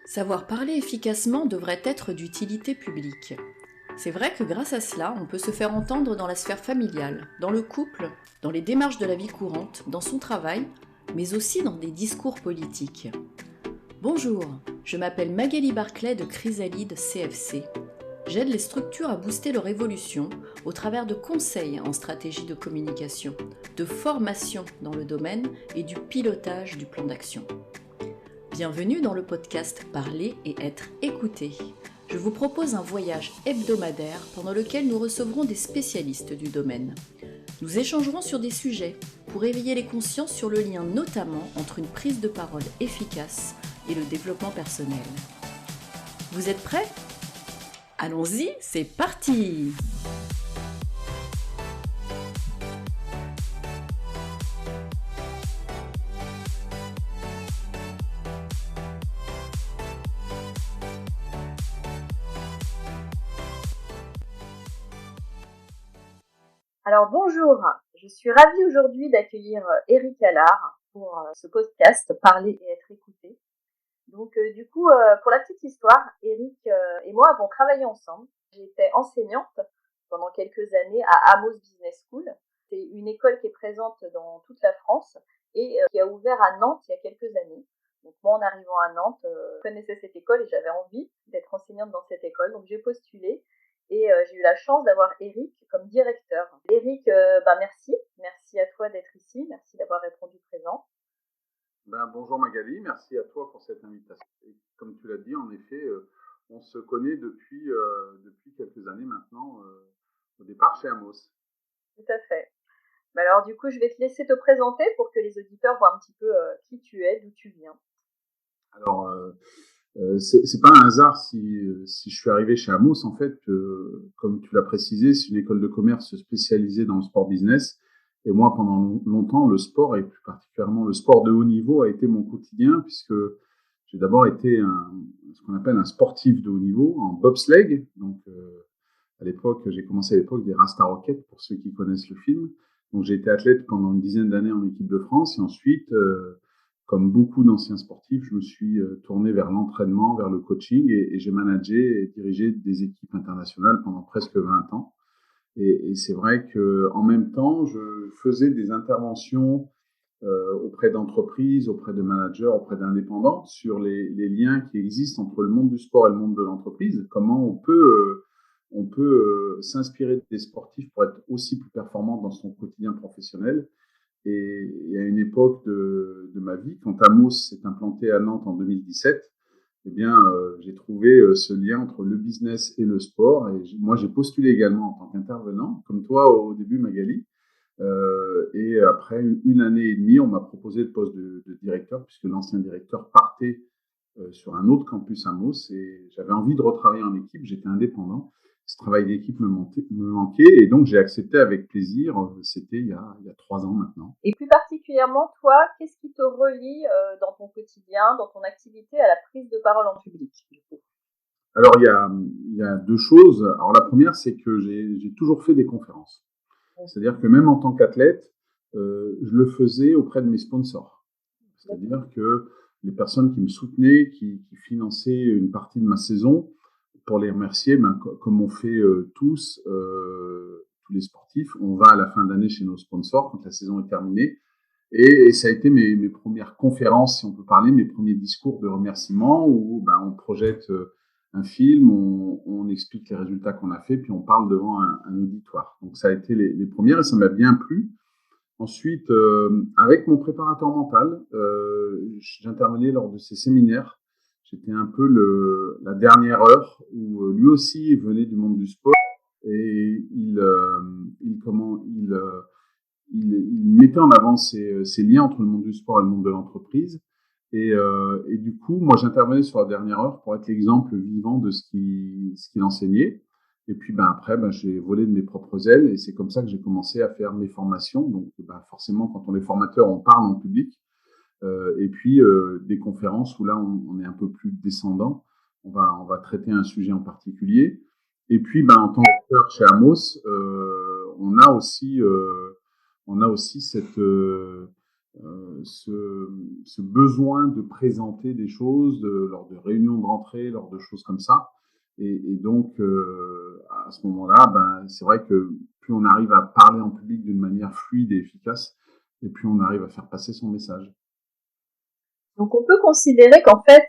Savoir parler efficacement devrait être d'utilité publique. C'est vrai que grâce à cela, on peut se faire entendre dans la sphère familiale, dans le couple, dans les démarches de la vie courante, dans son travail, mais aussi dans des discours politiques. Bonjour, je m'appelle Magali Barclay de Chrysalide CFC. J'aide les structures à booster leur évolution au travers de conseils en stratégie de communication, de formation dans le domaine et du pilotage du plan d'action. Bienvenue dans le podcast Parler et être écouté. Je vous propose un voyage hebdomadaire pendant lequel nous recevrons des spécialistes du domaine. Nous échangerons sur des sujets pour éveiller les consciences sur le lien notamment entre une prise de parole efficace et le développement personnel. Vous êtes prêts ? Allons-y, c'est parti ! Alors bonjour, je suis ravie aujourd'hui d'accueillir Eric Allard pour ce podcast Parler et être écouté. Donc pour la petite histoire, Eric et moi avons travaillé ensemble. J'étais enseignante pendant quelques années à Amos Business School. C'est une école qui est présente dans toute la France et qui a ouvert à Nantes il y a quelques années. Donc moi en arrivant à Nantes, je connaissais cette école et j'avais envie d'être enseignante dans cette école. Donc j'ai postulé. Et j'ai eu la chance d'avoir Eric comme directeur. Eric, merci. Merci à toi d'être ici. Merci d'avoir répondu présent. Bonjour Magali, merci à toi pour cette invitation. Et comme tu l'as dit, en effet, on se connaît depuis quelques années maintenant, au départ chez Amos. Tout à fait. Alors du coup, je vais te laisser te présenter pour que les auditeurs voient un petit peu qui tu es, d'où tu viens. Alors, c'est pas un hasard si je suis arrivé chez Amos. En fait, comme tu l'as précisé, c'est une école de commerce spécialisée dans le sport business. Et moi, pendant longtemps, le sport, et plus particulièrement le sport de haut niveau, a été mon quotidien, puisque j'ai d'abord été ce qu'on appelle un sportif de haut niveau en bobsleigh. Donc, à l'époque, j'ai commencé à l'époque des Rasta Rockets, pour ceux qui connaissent le film. Donc, j'ai été athlète pendant une dizaine d'années en équipe de France. Et ensuite, comme beaucoup d'anciens sportifs, je me suis tourné vers l'entraînement, vers le coaching, et j'ai managé et dirigé des équipes internationales pendant presque 20 ans. Et c'est vrai qu'en même temps, je faisais des interventions auprès d'entreprises, auprès de managers, auprès d'indépendants sur les liens qui existent entre le monde du sport et le monde de l'entreprise. Comment on peut s'inspirer des sportifs pour être aussi plus performant dans son quotidien professionnel. Et à une époque de ma vie, quand Amos s'est implanté à Nantes en 2017, eh bien, j'ai trouvé ce lien entre le business et le sport. Et moi, j'ai postulé également en tant qu'intervenant, comme toi au début, Magali. Et après une année et demie, on m'a proposé le poste de directeur, puisque l'ancien directeur partait sur un autre campus à Mos. Et j'avais envie de retravailler en équipe, j'étais indépendant. Ce travail d'équipe me manquait, et donc j'ai accepté avec plaisir. C'était il y a 3 ans maintenant. Et plus particulièrement, toi, qu'est-ce qui te relie dans ton quotidien, dans ton activité à la prise de parole en public, du coup ? Alors, il y a deux choses. Alors, la première, c'est que j'ai toujours fait des conférences. C'est-à-dire que même en tant qu'athlète, je le faisais auprès de mes sponsors. C'est-à-dire que les personnes qui me soutenaient, qui finançaient une partie de ma saison, pour les remercier, comme on fait tous les sportifs, on va à la fin d'année chez nos sponsors quand la saison est terminée. Et ça a été mes premières conférences, si on peut parler, mes premiers discours de remerciement où on projette un film, on explique les résultats qu'on a fait, puis on parle devant un auditoire. Donc ça a été les premières et ça m'a bien plu. Ensuite, avec mon préparateur mental, j'intervenais lors de ces séminaires. J'étais un peu la dernière heure où lui aussi venait du monde du sport et il mettait en avant ces liens entre le monde du sport et le monde de l'entreprise. Et du coup, moi, j'intervenais sur la dernière heure pour être l'exemple vivant de ce qu'il enseignait. Et puis, après, j'ai volé de mes propres ailes et c'est comme ça que j'ai commencé à faire mes formations. Donc, forcément, quand on est formateur, on parle en public. Et puis, des conférences où là, on est un peu plus descendant. On va traiter un sujet en particulier. Et puis, en tant qu'acteur chez Amos, on a aussi cette ce besoin de présenter des choses lors de réunions de rentrée, lors de choses comme ça. Et donc, à ce moment-là, ben, c'est vrai que plus on arrive à parler en public d'une manière fluide et efficace, et plus on arrive à faire passer son message. Donc on peut considérer qu'en fait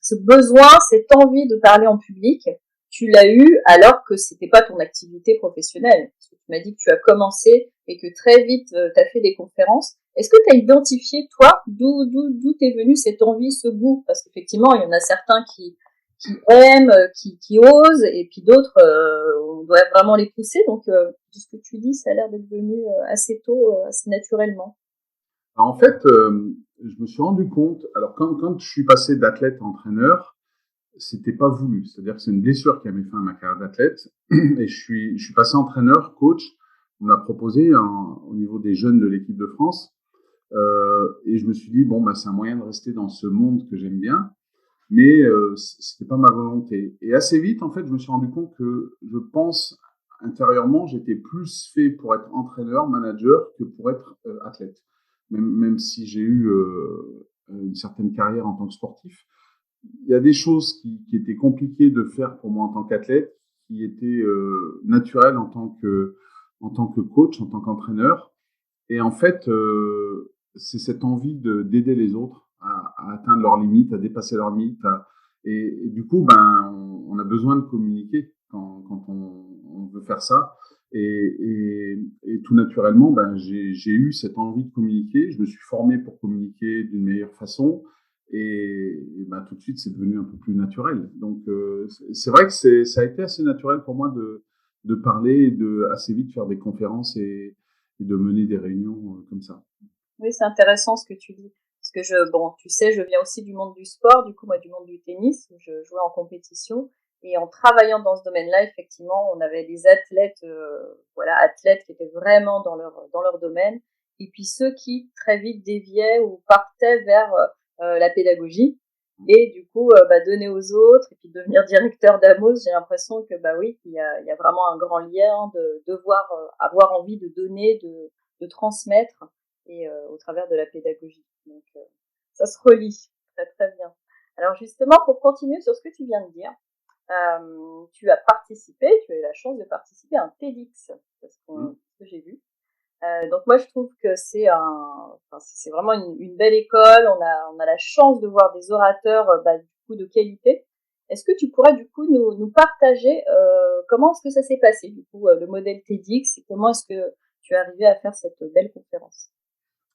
ce besoin, cette envie de parler en public, tu l'as eu alors que c'était pas ton activité professionnelle. Parce que tu m'as dit que tu as commencé et que très vite tu as fait des conférences. Est-ce que tu as identifié toi d'où t'est venue cette envie, ce goût? Parce qu'effectivement, il y en a certains qui aiment, qui osent, et puis d'autres on doit vraiment les pousser. Donc de ce que tu dis, ça a l'air d'être venu assez tôt, assez naturellement. Alors, en fait, je me suis rendu compte, alors quand je suis passé d'athlète à entraîneur, c'était pas voulu. C'est-à-dire que c'est une blessure qui a mis fin à ma carrière d'athlète. Et je suis passé entraîneur, coach. On m'a proposé au niveau des jeunes de l'équipe de France. Et je me suis dit, bon, bah, c'est un moyen de rester dans ce monde que j'aime bien. Mais c'était pas ma volonté. Et assez vite, en fait, je me suis rendu compte que je pense intérieurement, j'étais plus fait pour être entraîneur, manager, que pour être athlète. Même si j'ai eu une certaine carrière en tant que sportif, il y a des choses qui étaient compliquées de faire pour moi en tant qu'athlète, qui étaient naturelles en tant que coach, en tant qu'entraîneur. Et en fait, c'est cette envie d'aider les autres à atteindre leurs limites, à dépasser leurs limites. Et du coup, ben, on a besoin de communiquer quand on veut faire ça. Et tout naturellement, ben, j'ai eu cette envie de communiquer. Je me suis formé pour communiquer d'une meilleure façon. Et ben, tout de suite, c'est devenu un peu plus naturel. Donc, c'est vrai que ça a été assez naturel pour moi de parler et de assez vite faire des conférences et de mener des réunions comme ça. Oui, c'est intéressant ce que tu dis. Parce que bon, tu sais, je viens aussi du monde du sport, du coup, moi, du monde du tennis, où je jouais en compétition. Et en travaillant dans ce domaine-là, effectivement, on avait des athlètes, voilà, athlètes qui étaient vraiment dans leur domaine. Et puis ceux qui très vite déviaient ou partaient vers la pédagogie. Et du coup, bah, donner aux autres et puis devenir directeur d'Amos, j'ai l'impression que, bah oui, il y a vraiment un grand lien de devoir avoir envie de donner, de transmettre et au travers de la pédagogie. Donc ça se relie très très bien. Alors justement, pour continuer sur ce que tu viens de dire, tu as participé, tu as eu la chance de participer à un TEDx, parce que j'ai vu. Donc moi je trouve que c'est vraiment une belle école. On a la chance de voir des orateurs bah, du coup de qualité. Est-ce que tu pourrais du coup nous partager comment est-ce que ça s'est passé du coup le modèle TEDx, et comment est-ce que tu es arrivé à faire cette belle conférence?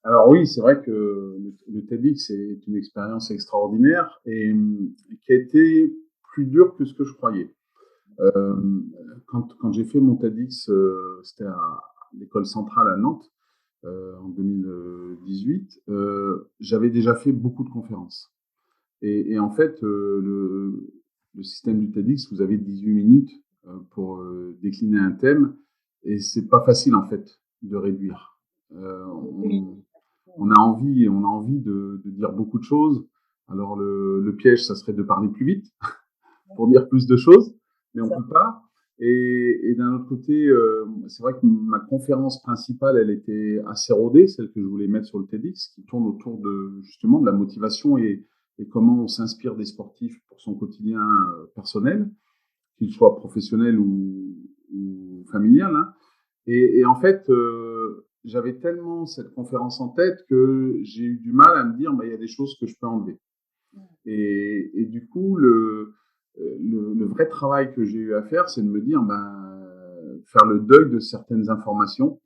Alors oui, c'est vrai que le TEDx est une expérience extraordinaire et qui a été plus dure que ce que je croyais. Quand j'ai fait mon TEDx, c'était à l'école centrale à Nantes en 2018. J'avais déjà fait beaucoup de conférences. Et en fait, le système du TEDx, vous avez 18 minutes pour décliner un thème, et c'est pas facile en fait de réduire. On a envie de dire beaucoup de choses. Alors le piège, ça serait de parler plus vite pour dire plus de choses, mais on peut pas. Et d'un autre côté, c'est vrai que ma conférence principale, elle était assez rodée, celle que je voulais mettre sur le TEDx, qui tourne autour de justement de la motivation et comment on s'inspire des sportifs pour son quotidien personnel, qu'il soit professionnel ou familial. Hein. Et en fait, j'avais tellement cette conférence en tête que j'ai eu du mal à me dire, bah, il y a des choses que je peux enlever. Et du coup, le vrai travail que j'ai eu à faire, c'est de me dire, ben, faire le deuil de certaines informations,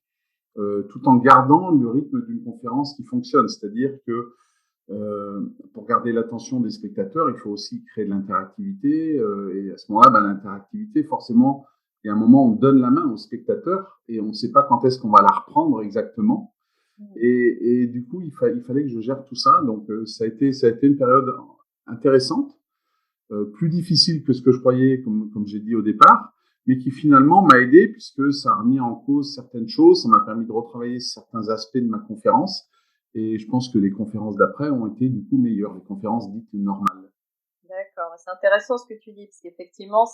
tout en gardant le rythme d'une conférence qui fonctionne. C'est-à-dire que pour garder l'attention des spectateurs, il faut aussi créer de l'interactivité. Et à ce moment-là, ben, l'interactivité, forcément, il y a un moment où on donne la main au spectateur et on ne sait pas quand est-ce qu'on va la reprendre exactement. Et du coup, il fallait que je gère tout ça. Donc, ça a été une période intéressante, plus difficile que ce que je croyais, comme j'ai dit au départ, mais qui finalement m'a aidé puisque ça a remis en cause certaines choses, ça m'a permis de retravailler certains aspects de ma conférence. Et je pense que les conférences d'après ont été du coup meilleures, les conférences dites normales. D'accord, c'est intéressant ce que tu dis, parce qu'effectivement,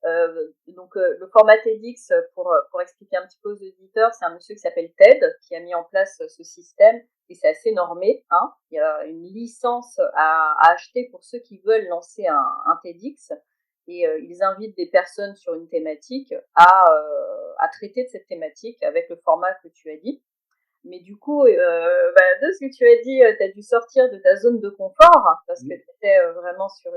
Le format TEDx, pour expliquer un petit peu aux auditeurs, c'est un monsieur qui s'appelle Ted qui a mis en place ce système et c'est assez normé. Hein. Il y a une licence à acheter pour ceux qui veulent lancer un TEDx et ils invitent des personnes sur une thématique à traiter de cette thématique avec le format que tu as dit. Mais du coup, de ce que tu as dit, tu as dû sortir de ta zone de confort parce que tu étais vraiment sur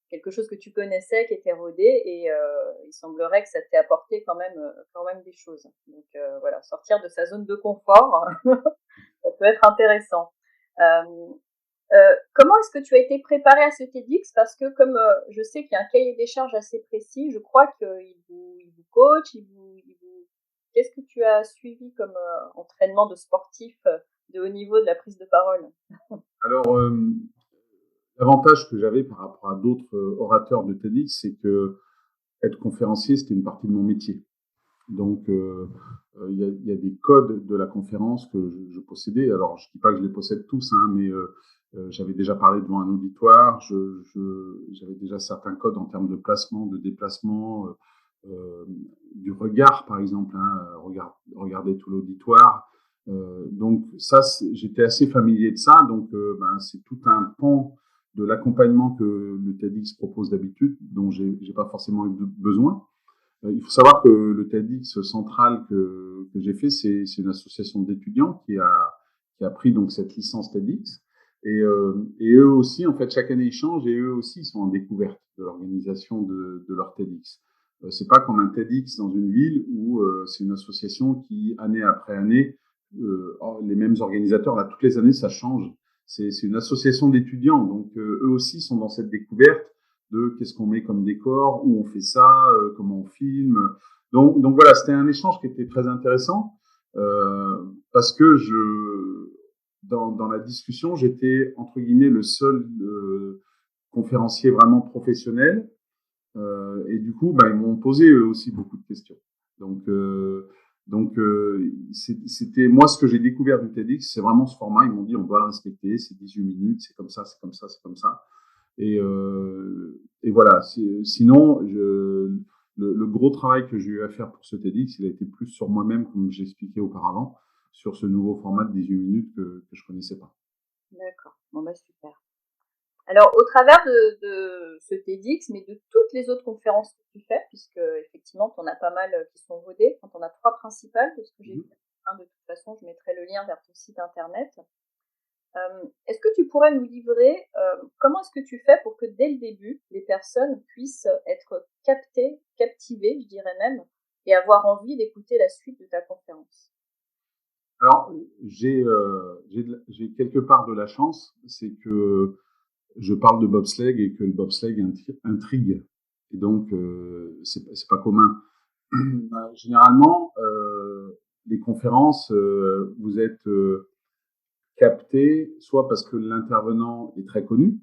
quelque chose que tu connaissais, qui était rodé, et il semblerait que ça t'ait apporté quand même des choses. Donc voilà, sortir de sa zone de confort, ça peut être intéressant. Comment est-ce que tu as été préparé à ce TEDx? Parce que comme je sais qu'il y a un cahier des charges assez précis, je crois qu'il vous coach, Qu'est-ce que tu as suivi comme entraînement de sportif de haut niveau de la prise de parole? Alors, l'avantage que j'avais par rapport à d'autres orateurs de TEDx, c'est que être conférencier, c'était une partie de mon métier. Donc, il y a des codes de la conférence que je possédais. Alors, je ne dis pas que je les possède tous, hein, mais j'avais déjà parlé devant un auditoire. J'avais déjà certains codes en termes de placement, de déplacement, euh, du regard, par exemple. Hein, regarder tout l'auditoire. Donc, ça, j'étais assez familier de ça. Donc, c'est tout un pan de l'accompagnement que le TEDx propose d'habitude, dont j'ai pas forcément eu besoin. Il faut savoir que le TEDx central que j'ai fait, c'est une association d'étudiants qui a pris donc cette licence TEDx. Et eux aussi, en fait, chaque année, ils changent et eux aussi, ils sont en découverte de l'organisation de leur TEDx. C'est pas comme un TEDx dans une ville où c'est une association qui, année après année, les mêmes organisateurs, là, toutes les années, ça change. C'est une association d'étudiants, donc eux aussi sont dans cette découverte de qu'est-ce qu'on met comme décor, où on fait ça, comment on filme. Donc voilà, c'était un échange qui était très intéressant parce que dans la discussion, j'étais entre guillemets le seul conférencier vraiment professionnel et du coup, ils m'ont posé eux aussi beaucoup de questions. Donc, c'était moi ce que j'ai découvert du TEDx, c'est vraiment ce format. Ils m'ont dit on doit le respecter, c'est 18 minutes, c'est comme ça, c'est comme ça, c'est comme ça. Et voilà. Sinon, le gros travail que j'ai eu à faire pour ce TEDx, il a été plus sur moi-même, comme j'expliquais auparavant, sur ce nouveau format de 18 minutes que je connaissais pas. D'accord. Bon, super. Alors, au travers de ce TEDx, mais de toutes les autres conférences que tu fais, puisque effectivement, tu en as pas mal qui sont rodées, tu en as 3 principales de ce que j'ai vu. De toute façon, je mettrai le lien vers ton site internet. Est-ce que tu pourrais nous livrer comment est-ce que tu fais pour que dès le début, les personnes puissent être captivées, je dirais même, et avoir envie d'écouter la suite de ta conférence? Alors, j'ai quelque part de la chance, c'est que je parle de bobsleigh et que le bobsleigh intrigue. Et donc, c'est pas commun. Généralement, les conférences, vous êtes capté soit parce que l'intervenant est très connu,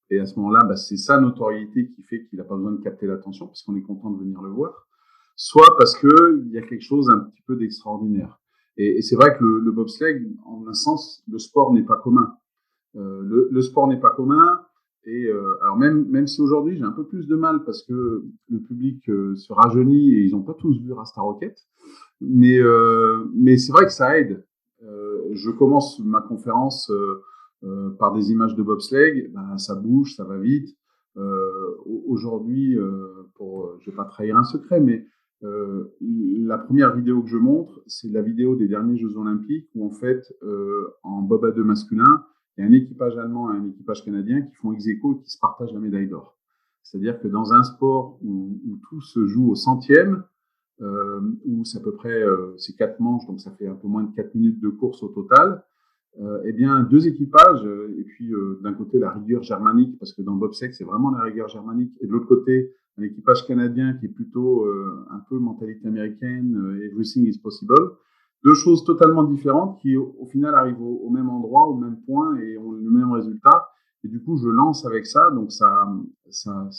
et à ce moment-là, c'est sa notoriété qui fait qu'il n'a pas besoin de capter l'attention, parce qu'on est content de venir le voir, soit parce qu'il y a quelque chose un petit peu d'extraordinaire. Et c'est vrai que le bobsleigh, en un sens, le sport n'est pas commun. Le sport n'est pas commun. Et alors même si aujourd'hui j'ai un peu plus de mal parce que le public se rajeunit et ils n'ont pas tous vu Rasta Rocket, mais c'est vrai que ça aide. Je commence ma conférence par des images de bobsleigh, ça bouge, ça va vite. Aujourd'hui, je vais pas trahir un secret, mais la première vidéo que je montre, c'est la vidéo des derniers Jeux Olympiques où en fait, en bob à deux masculin, il y a un équipage allemand et un équipage canadien qui font ex-aequo et qui se partagent la médaille d'or. C'est-à-dire que dans un sport où tout se joue au centième, où c'est à peu près c'est 4 manches, donc ça fait un peu moins de 4 minutes de course au total, eh bien, deux équipages, et puis d'un côté la rigueur germanique, parce que dans le bobsleigh, c'est vraiment la rigueur germanique, et de l'autre côté, un équipage canadien qui est plutôt un peu mentalité américaine, everything is possible. Deux choses totalement différentes qui, au final, arrivent au même endroit, au même point, et ont le même résultat. Et du coup, je lance avec ça, donc ça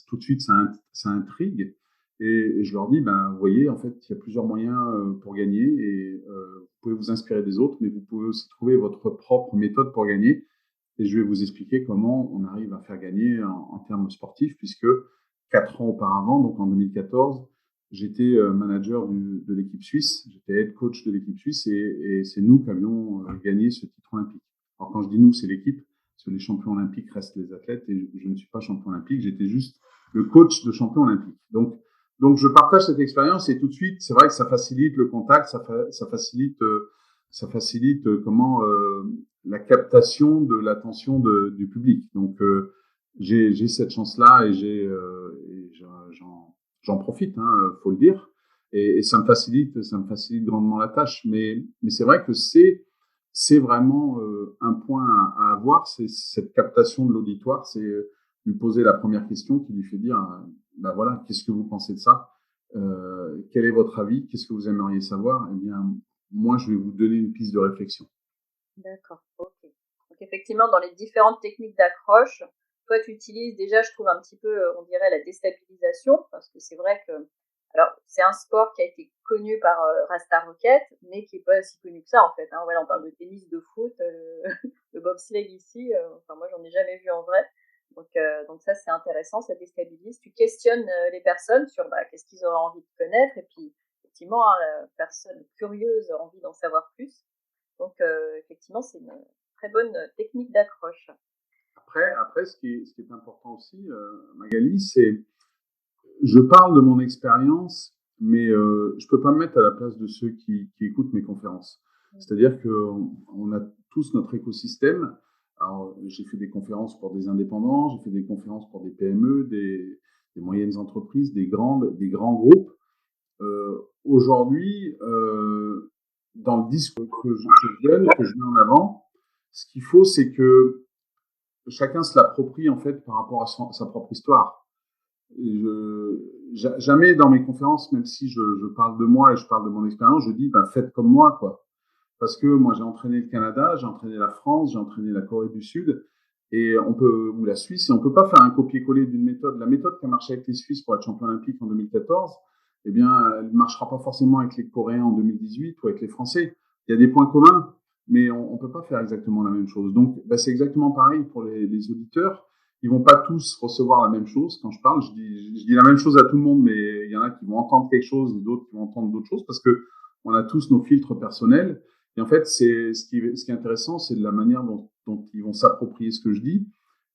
tout de suite, ça intrigue. Et je leur dis, vous voyez, en fait, il y a plusieurs moyens pour gagner et vous pouvez vous inspirer des autres, mais vous pouvez aussi trouver votre propre méthode pour gagner. Et je vais vous expliquer comment on arrive à faire gagner en termes sportifs, puisque 4 ans auparavant, donc en 2014, j'étais manager de l'équipe suisse, j'étais head coach de l'équipe suisse et c'est nous qui avions gagné ce titre olympique. Alors quand je dis nous, c'est l'équipe, parce que les champions olympiques restent les athlètes et je ne suis pas champion olympique, j'étais juste le coach de champion olympique. Donc je partage cette expérience et tout de suite, c'est vrai que ça facilite le contact, ça facilite comment la captation de l'attention du public. Donc j'ai cette chance-là et j'en profite, faut le dire. Et ça me facilite grandement la tâche. Mais c'est vrai que c'est vraiment un point à avoir, c'est cette captation de l'auditoire, c'est lui poser la première question qui lui fait dire, ben voilà, qu'est-ce que vous pensez de ça? Quel est votre avis? Qu'est-ce que vous aimeriez savoir? Eh bien, moi, je vais vous donner une piste de réflexion. D'accord, ok. Donc effectivement, dans les différentes techniques d'accroche, toi, tu utilises déjà, je trouve, un petit peu, on dirait, la déstabilisation, parce que c'est vrai que, alors, c'est un sport qui a été connu par Rasta Rocket, mais qui est pas si connu que ça, en fait. Hein. Voilà, on parle de tennis, de foot, de bobsleigh ici. Enfin, moi, j'en ai jamais vu en vrai. Donc ça, c'est intéressant, ça déstabilise. Tu questionnes les personnes sur qu'est-ce qu'ils auraient envie de connaître, et puis, effectivement, la personne curieuse a envie d'en savoir plus. Donc, effectivement, c'est une très bonne technique d'accroche. Après, ce qui est important aussi, Magali, c'est je parle de mon expérience, mais je peux pas me mettre à la place de ceux qui écoutent mes conférences. C'est-à-dire qu'on a tous notre écosystème. Alors, j'ai fait des conférences pour des indépendants, j'ai fait des conférences pour des PME, des moyennes entreprises, des grands groupes. Aujourd'hui, dans le discours que je donne, que je mets en avant, ce qu'il faut, c'est que chacun se l'approprie en fait par rapport à sa propre histoire. Jamais dans mes conférences, même si je parle de moi et je parle de mon expérience, je dis faites comme moi, quoi. Parce que moi j'ai entraîné le Canada, j'ai entraîné la France, j'ai entraîné la Corée du Sud et ou la Suisse, et on peut pas faire un copier-coller d'une méthode. La méthode qui a marché avec les Suisses pour être champion olympique en 2014, eh bien, elle ne marchera pas forcément avec les Coréens en 2018 ou avec les Français. Il y a des points communs, mais on peut pas faire exactement la même chose. Donc, c'est exactement pareil pour les auditeurs. Ils vont pas tous recevoir la même chose. Quand je parle, je dis la même chose à tout le monde, mais il y en a qui vont entendre quelque chose et d'autres qui vont entendre d'autres choses parce que on a tous nos filtres personnels. Et en fait, ce qui est intéressant, c'est de la manière dont ils vont s'approprier ce que je dis.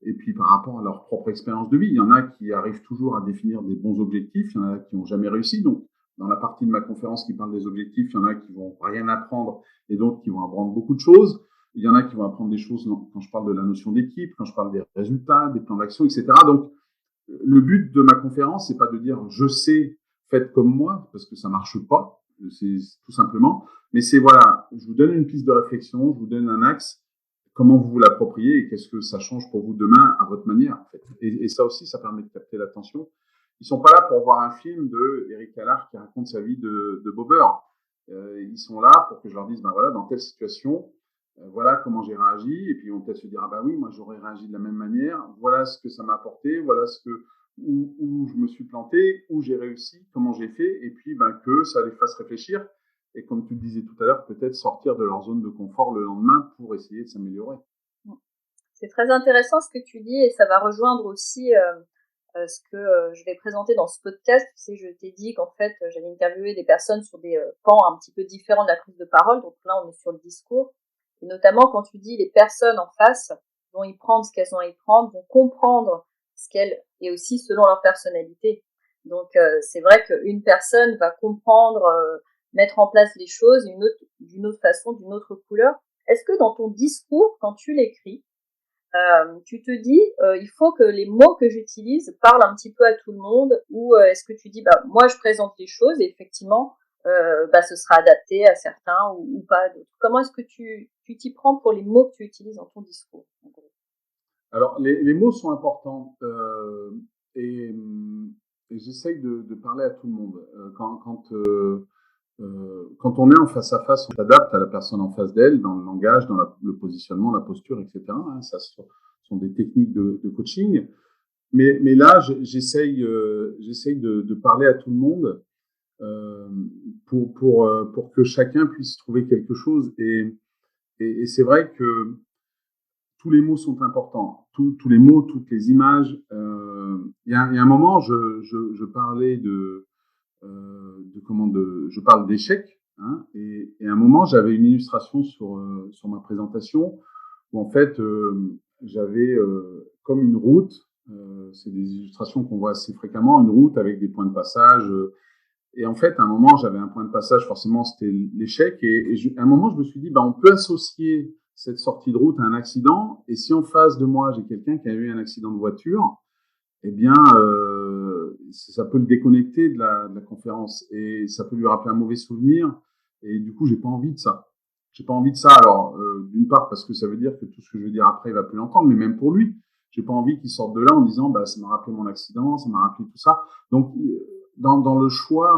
Et puis par rapport à leur propre expérience de vie, il y en a qui arrivent toujours à définir des bons objectifs, il y en a qui n'ont jamais réussi. Donc, dans la partie de ma conférence qui parle des objectifs, il y en a qui vont rien apprendre et d'autres qui vont apprendre beaucoup de choses. Il y en a qui vont apprendre des choses quand je parle de la notion d'équipe, quand je parle des résultats, des plans d'action, etc. Donc, le but de ma conférence, c'est pas de dire je sais, faites comme moi, parce que ça marche pas, c'est tout simplement. Mais c'est voilà, je vous donne une piste de réflexion, je vous donne un axe, comment vous l'appropriez et qu'est-ce que ça change pour vous demain à votre manière. En fait. Et ça aussi, ça permet de capter l'attention. Ils sont pas là pour voir un film de Eric Allard qui raconte sa vie de bobeur. Ils sont là pour que je leur dise, voilà, dans telle situation, voilà comment j'ai réagi. Et puis ils vont peut-être se dire, oui, moi j'aurais réagi de la même manière. Voilà ce que ça m'a apporté. Voilà où je me suis planté, où j'ai réussi, comment j'ai fait. Et puis que ça les fasse réfléchir. Et comme tu le disais tout à l'heure, peut-être sortir de leur zone de confort le lendemain pour essayer de s'améliorer. C'est très intéressant ce que tu dis et ça va rejoindre aussi ce que je vais présenter dans ce podcast. Tu sais, je t'ai dit qu'en fait, j'allais interviewer des personnes sur des pans un petit peu différents de la prise de parole. Donc là, on est sur le discours. Et notamment quand tu dis les personnes en face vont y prendre ce qu'elles ont à y prendre, vont comprendre ce qu'elles, et aussi selon leur personnalité. Donc c'est vrai qu'une personne va comprendre, mettre en place les choses d'une autre façon, d'une autre couleur. Est-ce que dans ton discours, quand tu l'écris, tu te dis, il faut que les mots que j'utilise parlent un petit peu à tout le monde, ou est-ce que tu dis, moi je présente les choses et effectivement, ce sera adapté à certains ou pas à d'autres. Comment est-ce que tu t'y prends pour les mots que tu utilises dans ton discours? Alors, les mots sont importants et j'essaye de parler à tout le monde. Quand on est en face à face, on s'adapte à la personne en face d'elle, dans le langage, dans le positionnement, la posture, etc. Ça sont des techniques de coaching. Mais là, j'essaye de parler à tout le monde pour que chacun puisse trouver quelque chose. Et c'est vrai que tous les mots sont importants. Tous les mots, toutes les images. Il y a un moment, je parlais je parle d'échec, hein, et à un moment, j'avais une illustration sur ma présentation où en fait, j'avais comme une route. C'est des illustrations qu'on voit assez fréquemment, une route avec des points de passage. Et en fait, à un moment, j'avais un point de passage, forcément, c'était l'échec. À un moment, je me suis dit, on peut associer cette sortie de route à un accident. Et si en face de moi, j'ai quelqu'un qui a eu un accident de voiture, eh bien, ça peut le déconnecter de la conférence et ça peut lui rappeler un mauvais souvenir. Et du coup, j'ai pas envie de ça. J'ai pas envie de ça. Alors, d'une part, parce que ça veut dire que tout ce que je vais dire après, il va plus l'entendre, mais même pour lui, j'ai pas envie qu'il sorte de là en disant, ça m'a rappelé mon accident, ça m'a rappelé tout ça. Donc, dans le choix,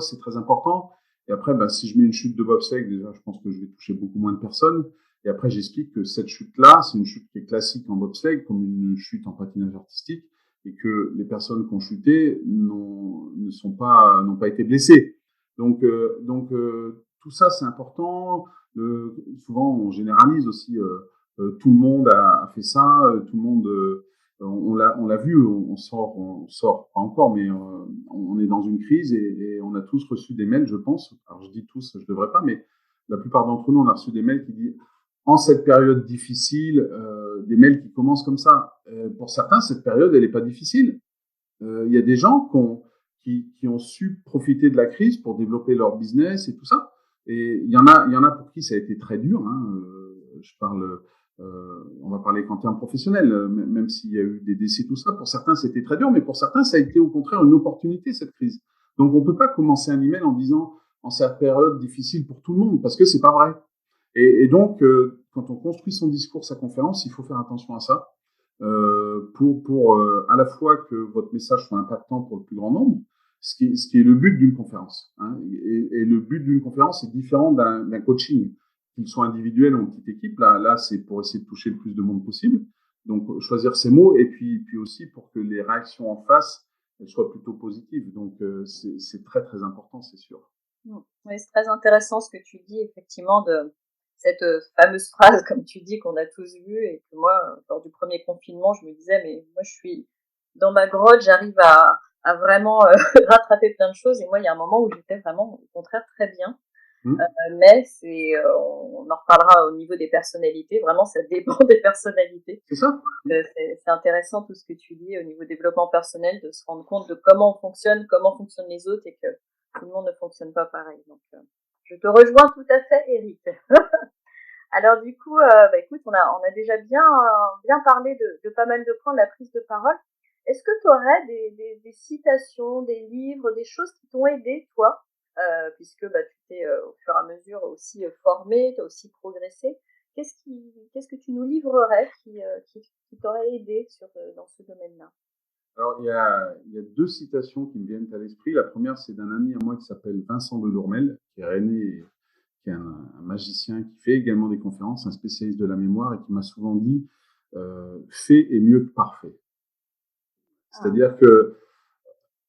c'est très important. Et après, si je mets une chute de bobsleigh, déjà, je pense que je vais toucher beaucoup moins de personnes. Et après, j'explique que cette chute-là, c'est une chute qui est classique en bobsleigh, comme une chute en patinage artistique, et que les personnes qui ont chuté n'ont pas été blessées. Donc, tout ça, c'est important. Souvent, on généralise aussi. Tout le monde a fait ça. Tout le monde, on l'a vu. On sort pas encore, mais on est dans une crise et on a tous reçu des mails, je pense. Alors, je dis tous, je devrais pas, mais la plupart d'entre nous, on a reçu des mails qui disent en cette période difficile, des mails qui commencent comme ça. Pour certains, cette période, elle n'est pas difficile. Il y a des gens qui ont su profiter de la crise pour développer leur business et tout ça. Et il y en a pour qui ça a été très dur. Hein. On va parler qu'en termes professionnels, même s'il y a eu des décès, tout ça. Pour certains, c'était très dur, mais pour certains, ça a été au contraire une opportunité, cette crise. Donc, on peut pas commencer un email en disant en cette période difficile pour tout le monde, parce que c'est pas vrai. Et donc, quand on construit son discours, sa conférence, il faut faire attention à ça, pour à la fois que votre message soit impactant pour le plus grand nombre, ce qui est le but d'une conférence. Hein, et le but d'une conférence est différent d'un coaching, qu'il soit individuel ou en petite équipe. Là, c'est pour essayer de toucher le plus de monde possible. Donc, choisir ses mots et puis aussi pour que les réactions en face elles soient plutôt positives. Donc, c'est très, très important, c'est sûr. Oui, c'est très intéressant ce que tu dis, effectivement, de cette fameuse phrase, comme tu dis, qu'on a tous vue et que moi, lors du premier confinement, je me disais, mais moi, je suis dans ma grotte, j'arrive à vraiment rattraper plein de choses. Et moi, il y a un moment où j'étais vraiment, au contraire, très bien. Mais on en reparlera au niveau des personnalités. Vraiment, ça dépend des personnalités. C'est ça. C'est intéressant tout ce que tu dis au niveau développement personnel, de se rendre compte de comment on fonctionne, comment fonctionnent les autres et que tout le monde ne fonctionne pas pareil. Donc, je te rejoins tout à fait, Eric. Alors du coup, écoute, on a déjà bien parlé de pas mal de points de la prise de parole. Est-ce que tu aurais des citations, des livres, des choses qui t'ont aidé, toi, puisque tu t'es au fur et à mesure aussi formé, tu as aussi progressé. Qu'est-ce que tu nous livrerais qui t'aurait aidé dans ce domaine-là? Alors, il y a deux citations qui me viennent à l'esprit. La première, c'est d'un ami à moi qui s'appelle Vincent Delourmel, qui est rennais, qui est un magicien qui fait également des conférences, un spécialiste de la mémoire et qui m'a souvent dit fait est mieux que parfait. C'est-à-dire que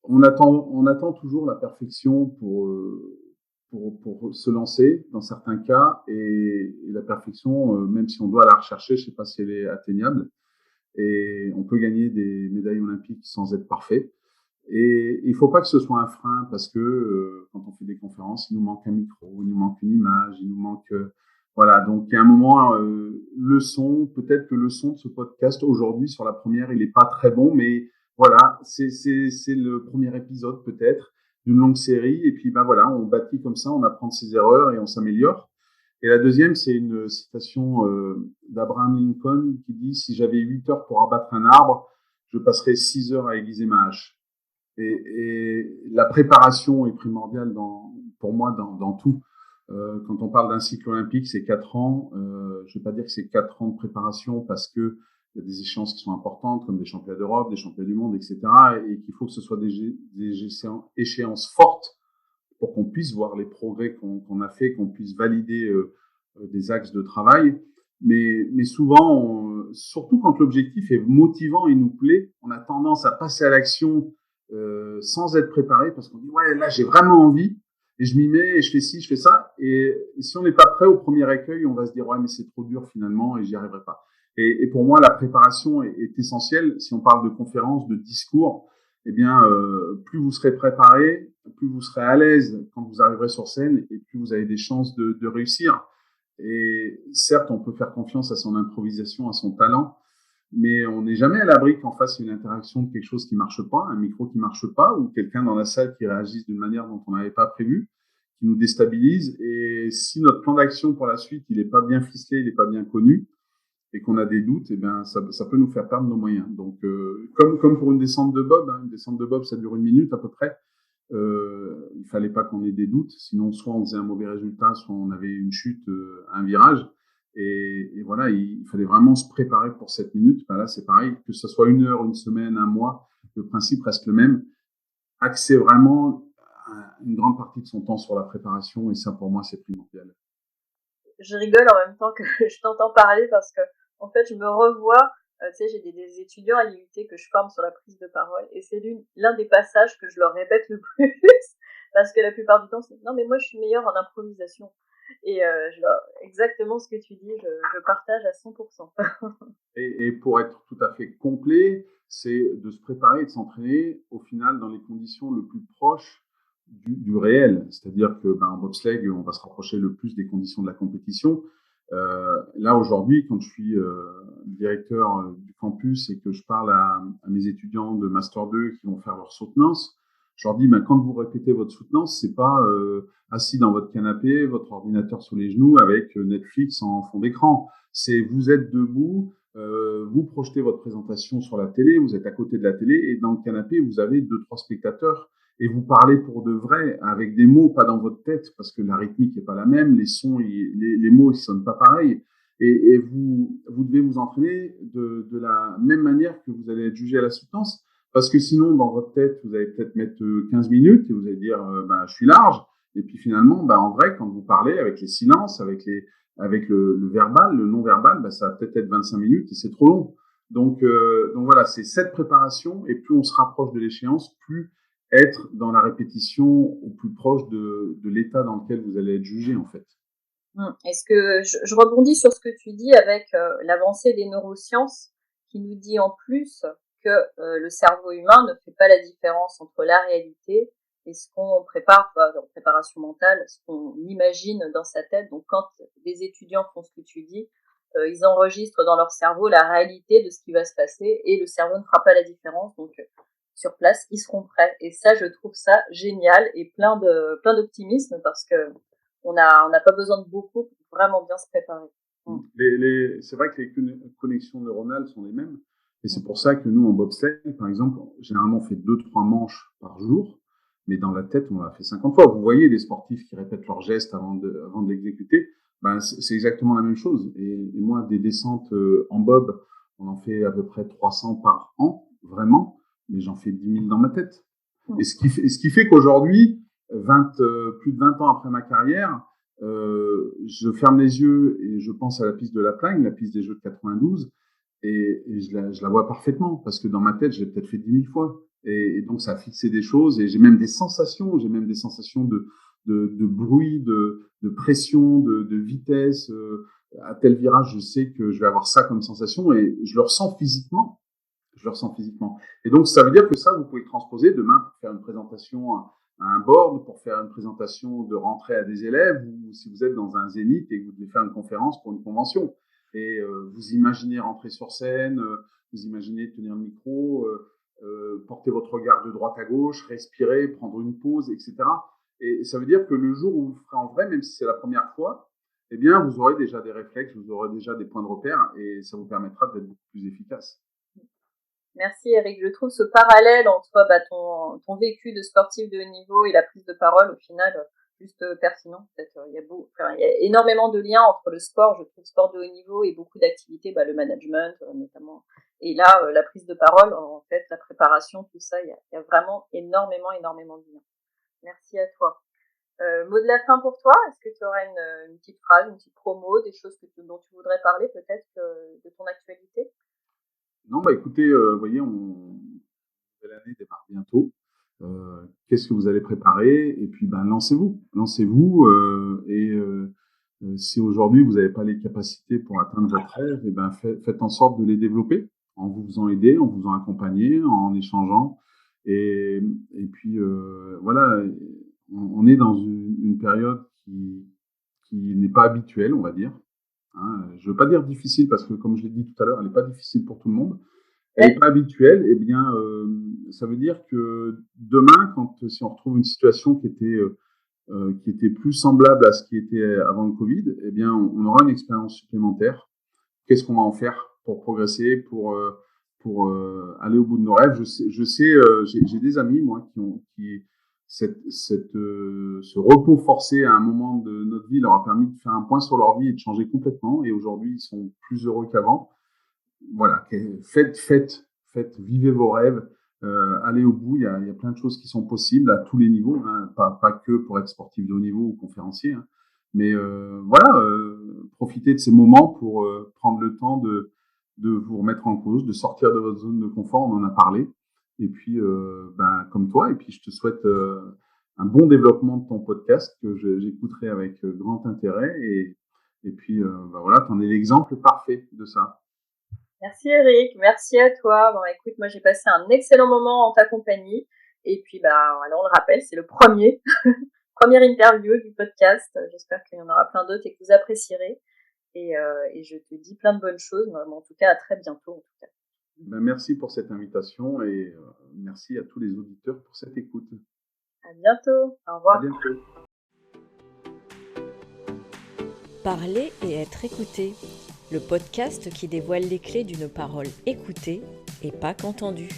on attend toujours la perfection pour se lancer dans certains cas et la perfection, même si on doit la rechercher, je ne sais pas si elle est atteignable. Et on peut gagner des médailles olympiques sans être parfait. Et il ne faut pas que ce soit un frein parce que quand on fait des conférences, il nous manque un micro, il nous manque une image, il nous manque voilà. Donc il y a un moment, peut-être que le son de ce podcast aujourd'hui sur la première, il n'est pas très bon, mais voilà, c'est le premier épisode peut-être d'une longue série. Et puis voilà, on bâtit comme ça, on apprend de ses erreurs et on s'améliore. Et la deuxième, c'est une citation d'Abraham Lincoln qui dit « Si j'avais 8 heures pour abattre un arbre, je passerais 6 heures à aiguiser ma hache. » Et la préparation est primordiale pour moi dans tout. Quand on parle d'un cycle olympique, c'est 4 ans. Je ne vais pas dire que c'est 4 ans de préparation parce que il y a des échéances qui sont importantes, comme des championnats d'Europe, des championnats du monde, etc. Et qu'il faut que ce soit des échéances fortes pour qu'on puisse voir les progrès qu'on a fait, qu'on puisse valider des axes de travail. Mais souvent, surtout quand l'objectif est motivant et nous plaît, on a tendance à passer à l'action sans être préparé parce qu'on dit « Ouais, là, j'ai vraiment envie et je m'y mets et je fais ci, je fais ça. » Et si on n'est pas prêt au premier écueil, on va se dire ouais mais c'est trop dur finalement et j'y arriverai pas. Et pour moi la préparation est essentielle. Si on parle de conférences, de discours, eh bien plus vous serez préparé, plus vous serez à l'aise quand vous arriverez sur scène et plus vous avez des chances de réussir. Et certes, on peut faire confiance à son improvisation, à son talent, mais on n'est jamais à l'abri qu'en face il y ait une interaction de quelque chose qui marche pas, un micro qui marche pas, ou quelqu'un dans la salle qui réagisse d'une manière dont on n'avait pas prévu, qui nous déstabilise. Et si notre plan d'action pour la suite il n'est pas bien ficelé, il n'est pas bien connu, et qu'on a des doutes, eh bien ça peut nous faire perdre nos moyens. Donc comme pour une descente de bob, une descente de bob ça dure 1 minute à peu près. Il fallait pas qu'on ait des doutes, sinon soit on faisait un mauvais résultat, soit on avait une chute à un virage. Et voilà, il fallait vraiment se préparer pour cette minute. Ben là, c'est pareil, que ce soit 1 heure, une semaine, un mois, le principe reste le même. Axer vraiment une grande partie de son temps sur la préparation, et ça pour moi c'est primordial. Je rigole en même temps que je t'entends parler parce que en fait je me revois, tu sais, j'ai des étudiants à l'IUT que je forme sur la prise de parole et c'est l'un des passages que je leur répète le plus parce que la plupart du temps c'est non mais moi je suis meilleure en improvisation et exactement ce que tu dis, je partage à 100%. Et pour être tout à fait complet, c'est de se préparer et de s'entraîner au final dans les conditions le plus proches du réel. C'est-à-dire que en bobsleigh, on va se rapprocher le plus des conditions de la compétition. Là, aujourd'hui, quand je suis directeur du campus et que je parle à mes étudiants de Master 2 qui vont faire leur soutenance, je leur dis, quand vous répétez votre soutenance, c'est pas assis dans votre canapé, votre ordinateur sous les genoux avec Netflix en fond d'écran. C'est vous êtes debout, vous projetez votre présentation sur la télé, vous êtes à côté de la télé et dans le canapé, vous avez 2-3 spectateurs et vous parlez pour de vrai avec des mots, pas dans votre tête parce que la rythmique n'est pas la même, les sons, les mots, ils sonnent pas pareil. Et vous devez vous entraîner de la même manière que vous allez être jugé à la soutenance. Parce que sinon, dans votre tête, vous allez peut-être mettre 15 minutes et vous allez dire, je suis large. Et puis finalement, en vrai, quand vous parlez avec les silences, avec le verbal, le non-verbal, ça va peut-être être 25 minutes et c'est trop long. Donc voilà, c'est cette préparation et plus on se rapproche de l'échéance, plus être dans la répétition au plus proche de l'état dans lequel vous allez être jugé en fait. Est-ce que je rebondis sur ce que tu dis avec l'avancée des neurosciences qui nous dit en plus que le cerveau humain ne fait pas la différence entre la réalité et ce qu'on prépare, en préparation mentale, ce qu'on imagine dans sa tête. Donc quand des étudiants font ce que tu dis, ils enregistrent dans leur cerveau la réalité de ce qui va se passer et le cerveau ne fera pas la différence. Donc sur place, ils seront prêts. Et ça, je trouve ça génial et plein d'optimisme parce que on n'a pas besoin de beaucoup pour vraiment bien se préparer. C'est vrai que les connexions neuronales sont les mêmes. Et c'est pour ça que nous, en bobsleigh, par exemple, généralement, on fait 2-3 manches par jour, mais dans la tête, on l'a fait 50 fois. Vous voyez les sportifs qui répètent leurs gestes avant de l'exécuter, c'est exactement la même chose. Et moi, des descentes en bob, on en fait à peu près 300 par an, vraiment, mais j'en fais 10 000 dans ma tête. Et ce qui fait qu'aujourd'hui, plus de 20 ans après ma carrière, je ferme les yeux et je pense à la piste de La Plagne, la piste des Jeux de 92, et je la vois parfaitement parce que dans ma tête, je l'ai peut-être fait 10 000 fois. Et donc, ça a fixé des choses et j'ai même des sensations de bruit, de pression, de vitesse. À tel virage, je sais que je vais avoir ça comme sensation et je le ressens physiquement. Et donc, ça veut dire que ça, vous pouvez le transposer demain pour faire une présentation à un board, pour faire une présentation de rentrée à des élèves, ou si vous êtes dans un zénith et que vous devez faire une conférence pour une convention. Et vous imaginez rentrer sur scène, vous imaginez tenir le micro, porter votre regard de droite à gauche, respirer, prendre une pause, etc. Et ça veut dire que le jour où vous le ferez en vrai, même si c'est la première fois, eh bien, vous aurez déjà des réflexes, vous aurez déjà des points de repère et ça vous permettra d'être beaucoup plus efficace. Merci Eric. Je trouve ce parallèle entre ton vécu de sportif de haut niveau et la prise de parole au final juste pertinent. Peut-être il y a énormément de liens entre le sport, je trouve, sport de haut niveau et beaucoup d'activités, le management notamment. Et là, la prise de parole, en fait, la préparation, tout ça, il y a vraiment énormément de liens. Merci à toi. Mot de la fin pour toi, est-ce que tu aurais une petite phrase, une petite promo, des choses dont tu voudrais parler peut-être de ton actualité? Non, écoutez, vous voyez, l'année démarre bientôt. Qu'est-ce que vous allez préparer? Et puis, lancez-vous et Si aujourd'hui vous n'avez pas les capacités pour atteindre votre rêve, eh ben faites en sorte de les développer en vous faisant aider, en vous faisant accompagner, en échangeant. Et puis voilà, on est dans une période qui n'est pas habituelle, on va dire. Hein. Je veux pas dire difficile parce que, comme je l'ai dit tout à l'heure, elle n'est pas difficile pour tout le monde. Elle n'est pas habituelle. Eh bien, ça veut dire que demain, si on retrouve une situation qui était plus semblable à ce qui était avant le Covid, eh bien, on aura une expérience supplémentaire. Qu'est-ce qu'on va en faire pour progresser, pour aller au bout de nos rêves? J'ai des amis, moi, ce repos forcé à un moment de notre vie leur a permis de faire un point sur leur vie et de changer complètement. Et aujourd'hui, ils sont plus heureux qu'avant. Voilà, vivez vos rêves, allez au bout. Il y a plein de choses qui sont possibles à tous les niveaux, hein, pas que pour être sportif de haut niveau ou conférencier, hein, mais voilà, profitez de ces moments pour prendre le temps de vous remettre en cause, de sortir de votre zone de confort. On en a parlé. Et puis, comme toi, et puis je te souhaite un bon développement de ton podcast que j'écouterai avec grand intérêt. Et puis, voilà, tu en es l'exemple parfait de ça. Merci Eric, merci à toi. Bon, écoute, moi j'ai passé un excellent moment en ta compagnie. Et puis, voilà, on le rappelle, c'est le première interview du podcast. J'espère qu'il y en aura plein d'autres et que vous apprécierez. Et je te dis plein de bonnes choses. Mais en tout cas, à très bientôt. En tout cas. Merci pour cette invitation et merci à tous les auditeurs pour cette écoute. À bientôt. Au revoir. À bientôt. Parler et être écouté. Le podcast qui dévoile les clés d'une parole écoutée et pas qu'entendue.